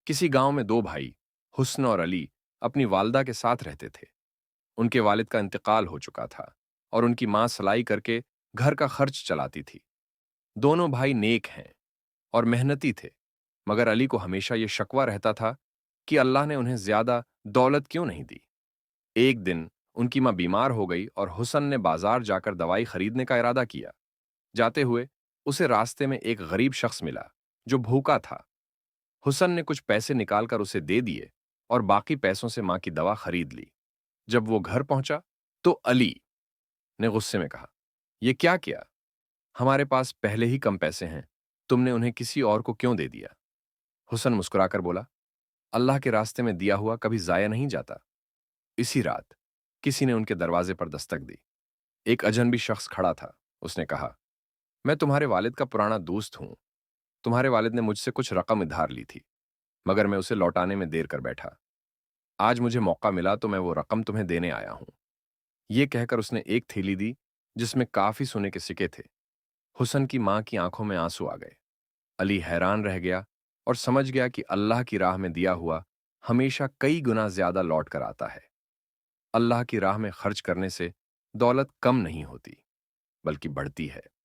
کسی گاؤں میں دو بھائی حسن اور علی اپنی والدہ کے ساتھ رہتے تھے۔ ان کے والد کا انتقال ہو چکا تھا اور ان کی ماں سلائی کر کے گھر کا خرچ چلاتی تھی۔ دونوں بھائی نیک ہیں اور محنتی تھے، مگر علی کو ہمیشہ یہ شکوہ رہتا تھا کہ اللہ نے انہیں زیادہ دولت کیوں نہیں دی۔ ایک دن ان کی ماں بیمار ہو گئی اور حسن نے بازار جا کر دوائی خریدنے کا ارادہ کیا۔ جاتے ہوئے اسے راستے میں ایک غریب شخص ملا جو بھوکا تھا۔ حسن نے کچھ پیسے نکال کر اسے دے دیے اور باقی پیسوں سے ماں کی دوا خرید لی۔ جب وہ گھر پہنچا تو علی نے غصے میں کہا، یہ کیا کیا؟ ہمارے پاس پہلے ہی کم پیسے ہیں، تم نے انہیں کسی اور کو کیوں دے دیا؟ حسن مسکرا کر بولا، اللہ کے راستے میں دیا ہوا کبھی ضائع نہیں جاتا۔ اسی رات کسی نے ان کے دروازے پر دستک دی۔ ایک اجنبی شخص کھڑا تھا۔ اس نے کہا، میں تمہارے والد کا پرانا دوست ہوں۔ تمہارے والد نے مجھ سے کچھ رقم ادھار لی تھی، مگر میں اسے لوٹانے میں دیر کر بیٹھا۔ آج مجھے موقع ملا تو میں وہ رقم تمہیں دینے آیا ہوں۔ یہ کہہ کر اس نے ایک تھیلی دی جس میں کافی سونے کے سکے تھے۔ حسن کی ماں کی آنکھوں میں آنسو آ گئے۔ علی حیران رہ گیا اور سمجھ گیا کہ اللہ کی راہ میں دیا ہوا ہمیشہ کئی گنا زیادہ لوٹ کر آتا ہے۔ اللہ کی راہ میں خرچ کرنے سے دولت کم نہیں ہوتی، بلکہ بڑھتی ہے۔